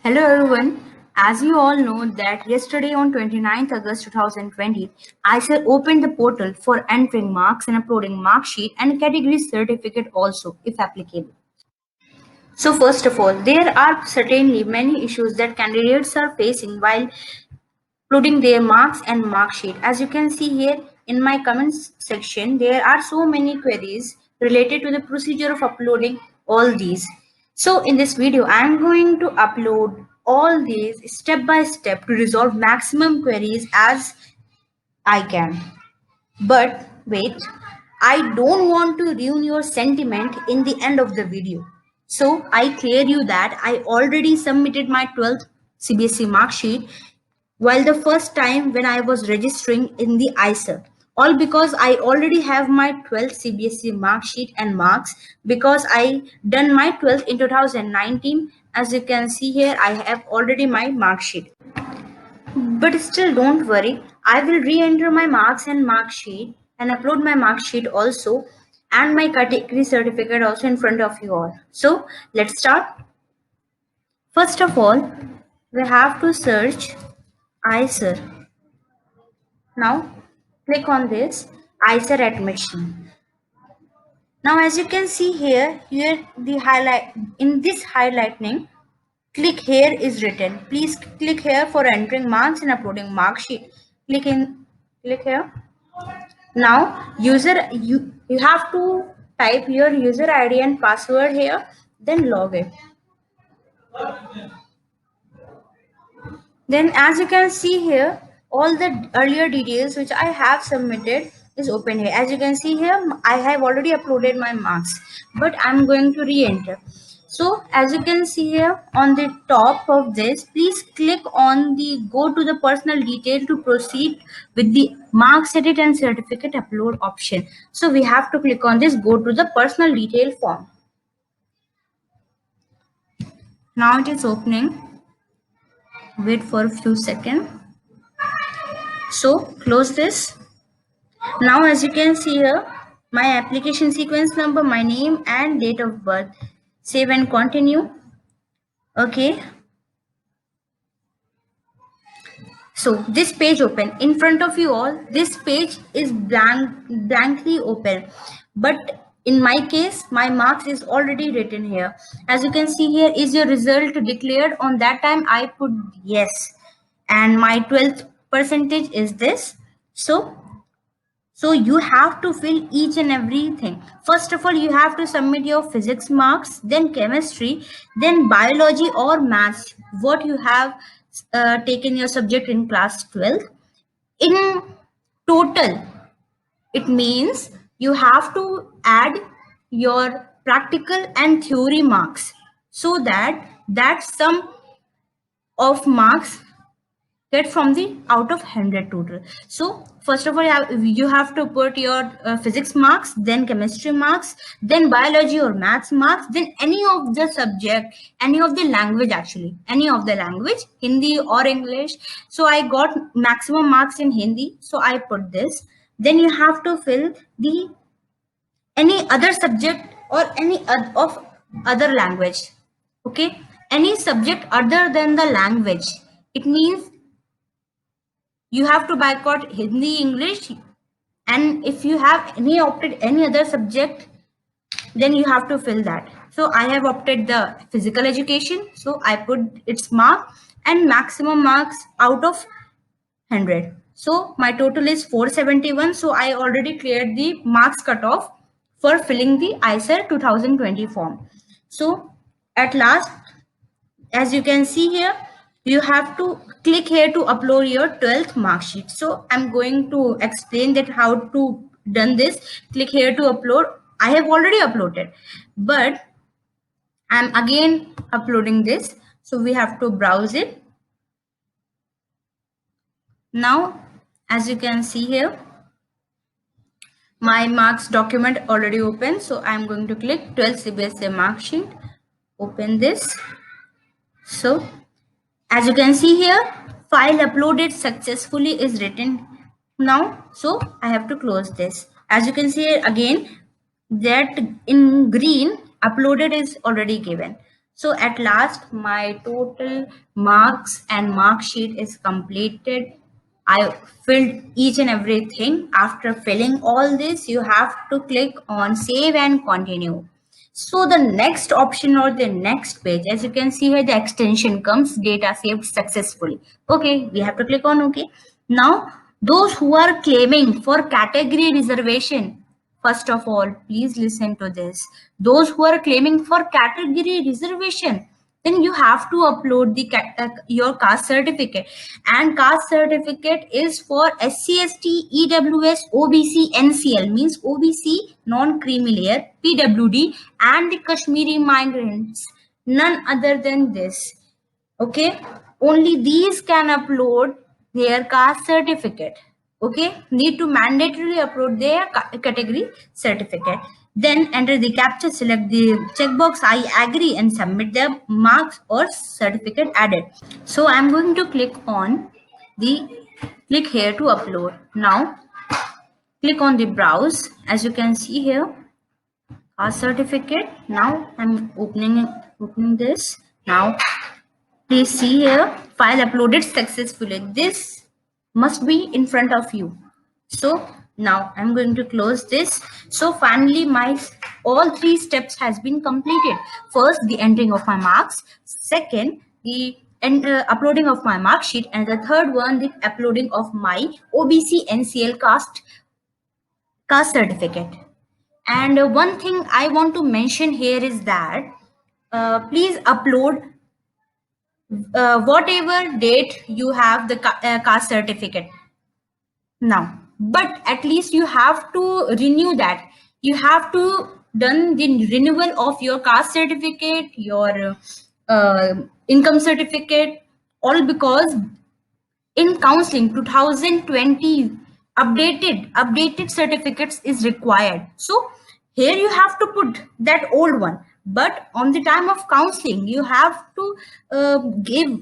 Hello everyone. As you all know that yesterday on 29th August 2020, ICER opened the portal for entering marks and uploading mark sheet and category certificate also if applicable. So first of all, there are certainly many issues that candidates are facing while uploading their marks and mark sheet. As you can see here in my comments section, there are so many queries related to the procedure of uploading all these. So in this video, I am going to upload all these step by step to resolve maximum queries as I can. But wait, I don't want to ruin your sentiment in the end of the video. So I clear you that I already submitted my 12th CBSE mark sheet while the first time when I was registering in the ICER. All because I already have my 12th CBSE mark sheet and marks because I done my 12th in 2019. As you can see here, I have already my mark sheet. But still don't worry, I will re-enter my marks and mark sheet and upload my mark sheet also and my category certificate also in front of you all. So let's start. First of all, we have to search ICER. Now click on this ICER admission. Now as you can see here the highlight in this highlighting, click here is written. Please click here for entering marks and uploading mark sheet. Click here. Now you have to type your user ID and password here, then log in. Then as you can see here, all the earlier details which I have submitted is open here. As you can see here, I have already uploaded my marks, but I'm going to re-enter. So as you can see here on the top of this, please click on the go to the personal detail to proceed with the marks edit and certificate upload option. So we have to click on this go to the personal detail form. Now it is opening. Wait for a few seconds. So close this. Now as you can see here, my application sequence number, my name and date of birth. Save and continue. Okay. So this page open in front of you all. This page is blankly open. But in my case, my marks is already written here. As you can see here, is your result declared? On that time I put yes. And my 12th percentage is this. So you have to fill each and everything. First of all, you have to submit your physics marks, then chemistry, then biology or maths, what you have taken your subject in class 12. In total, it means you have to add your practical and theory marks so that sum of marks get from the out of 100 total. So first of all you have to put your physics marks, then chemistry marks, then biology or maths marks, then any of the subject, any of the language, actually any of the language, Hindi or English. So I got maximum marks in Hindi, so I put this. Then you have to fill the any other subject or any of other language. Okay, any subject other than the language, it means you have to boycott Hindi, English, and if you have any opted any other subject, then you have to fill that. So I have opted the physical education, so I put its mark and maximum marks out of 100. So my total is 471. So I already cleared the marks cutoff for filling the ICER 2020 form. So at last, as you can see here, you have to click here to upload your 12th mark sheet. So I'm going to explain that how to done this. Click here to upload. I have already uploaded, but I'm again uploading this. So we have to browse it. Now, as you can see here, my marks document already open. So I'm going to click 12 CBSE mark sheet. Open this. So as you can see here, file uploaded successfully is written now. So I have to close this. As you can see again, that in green uploaded is already given. So at last, my total marks and mark sheet is completed. I filled each and everything. After filling all this, you have to click on save and continue. So the next option or the next page, as you can see here, the extension comes data saved successfully. Okay, we have to click on OK. Now, those who are claiming for category reservation, first of all, please listen to this. Those who are claiming for category reservation, then you have to upload the your caste certificate, and caste certificate is for SC/ST, EWS, OBC, NCL means OBC, non-creamy layer, PWD, and the Kashmiri migrants. None other than this. Okay, only these can upload their caste certificate. Okay, need to mandatorily upload their category certificate. Then enter the captcha, select the checkbox I agree and submit their marks or certificate added. So I'm going to click on the click here to upload. Now click on the browse. As you can see here, caste certificate. Now I'm opening this. Now please see here, file uploaded successfully. This must be in front of you. So now I'm going to close this. So finally my all three steps has been completed. First, the entering of my marks. Second, the uploading of my mark sheet. And the third one, the uploading of my OBC NCL caste certificate. And one thing I want to mention here is that please upload whatever date you have the caste certificate now, but at least you have to renew that. You have to done the renewal of your caste certificate, your income certificate, all because in counseling 2020 updated certificates is required. So here you have to put that old one, but on the time of counseling you have to give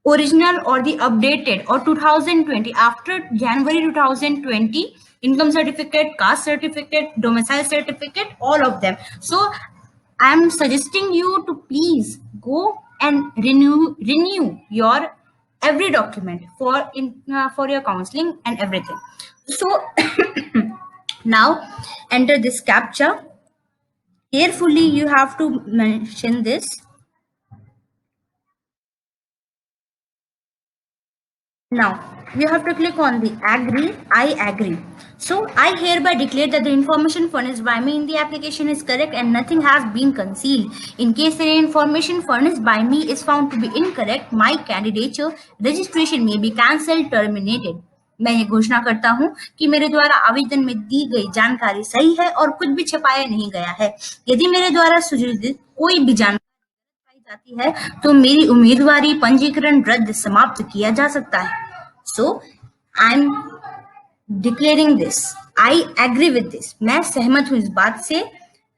original or the updated or 2020 after January 2020 income certificate, caste certificate, domicile certificate, all of them. So I'm suggesting you to please go and renew your every document for your counseling and everything. So now enter this captcha. Carefully you have to mention this. Now you have to click on the agree. I agree. So I hereby declare that the information furnished by me in the application is correct and nothing has been concealed. In case any information furnished by me is found to be incorrect, my candidature registration may be cancelled, terminated. मैं ये घोषणा करता हूं कि मेरे द्वारा आवेदन में दी गई जानकारी सही है और कुछ भी छिपाया नहीं गया है। यदि मेरे द्वारा सुझावित कोई भी जानकारी जाती है तो मेरी उम्मीदवारी पंजीकरण रद्द समाप्त किया जा सकता है। So I am declaring this, I agree with this, मैं सहमत हूं इस बात से।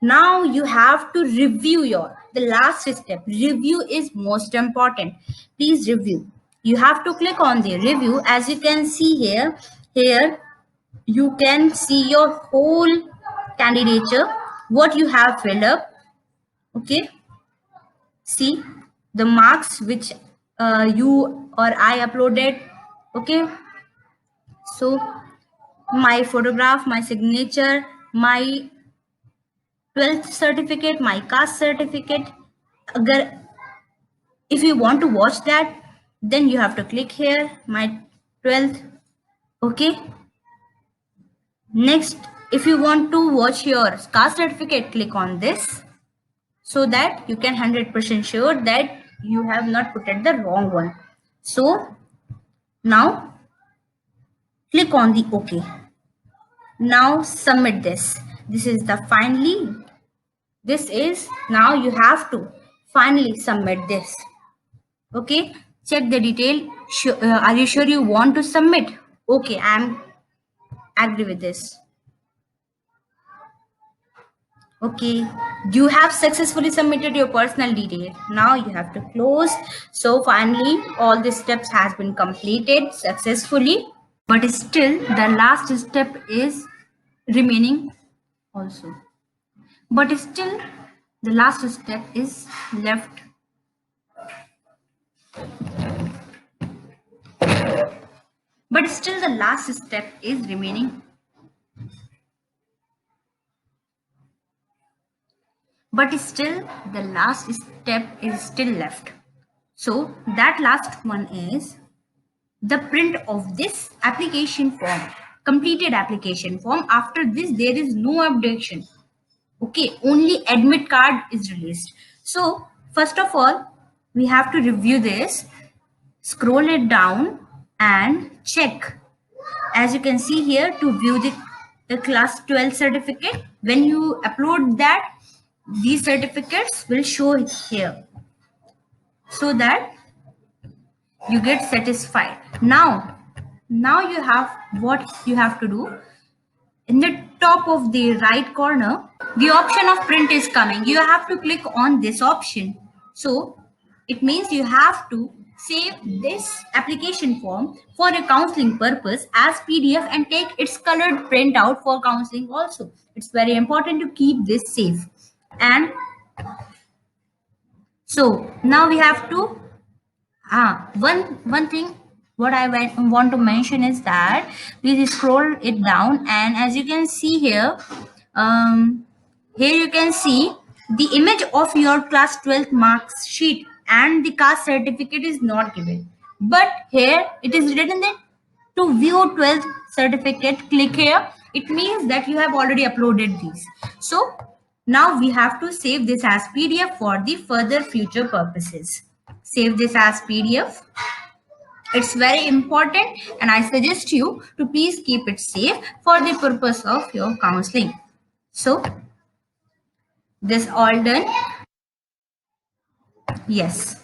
Now you have to review your the last step. Review is most important, please review. You have to click on the review. As you can see here you can see your whole candidature, what you have filled up. Okay, see the marks which you or I uploaded. Okay, so my photograph, my signature, my 12th certificate, my caste certificate. Agar if you want to watch that, then you have to click here, my 12th. Okay, next if you want to watch your caste certificate, click on this so that you can 100% sure that you have not put it the wrong one. So now click on the OK. Now submit this. This is the finally, this is now you have to finally submit this. Okay, check the detail. Are you sure you want to submit? Okay, I'm agree with this. Okay, you have successfully submitted your personal detail. Now you have to close. So finally all the steps has been completed successfully, but still the last step is remaining also, but still the last step is left But still the last step is remaining. But still the last step is still left. So that last one is the print of this application form, completed application form. After this, there is no updation. Okay, only admit card is released. So first of all, we have to review this, scroll it down and check. As you can see here, to view the class 12 certificate, when you upload that, these certificates will show here, so that you get satisfied. Now you have what you have to do. In the top of the right corner, the option of print is coming. You have to click on this option. So it means you have to save this application form for a counseling purpose as PDF and take its colored printout for counseling also. It's very important to keep this safe. And so now we have to one thing what I want to mention is that please scroll it down, and as you can see here, here you can see the image of your class 12th marks sheet and the caste certificate is not given. But here it is written that to view 12th certificate, click here. It means that you have already uploaded these. So now we have to save this as PDF for the further future purposes. Save this as PDF. It's very important and I suggest you to please keep it safe for the purpose of your counseling. So this all done. Yes.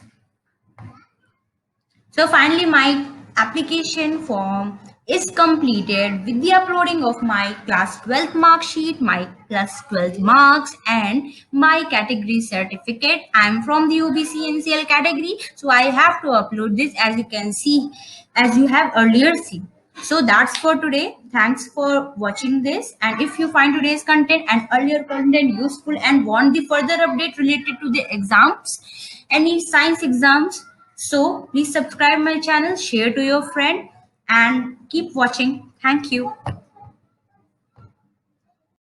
So finally my application form is completed with the uploading of my class 12th mark sheet, my class 12 marks and my category certificate. I am from the OBC NCL category, so I have to upload this, as you can see, as you have earlier seen. So that's for today. Thanks for watching this, and if you find today's content and earlier content useful and want the further update related to the exams, any science exams, so please subscribe my channel, share to your friend and keep watching. Thank you.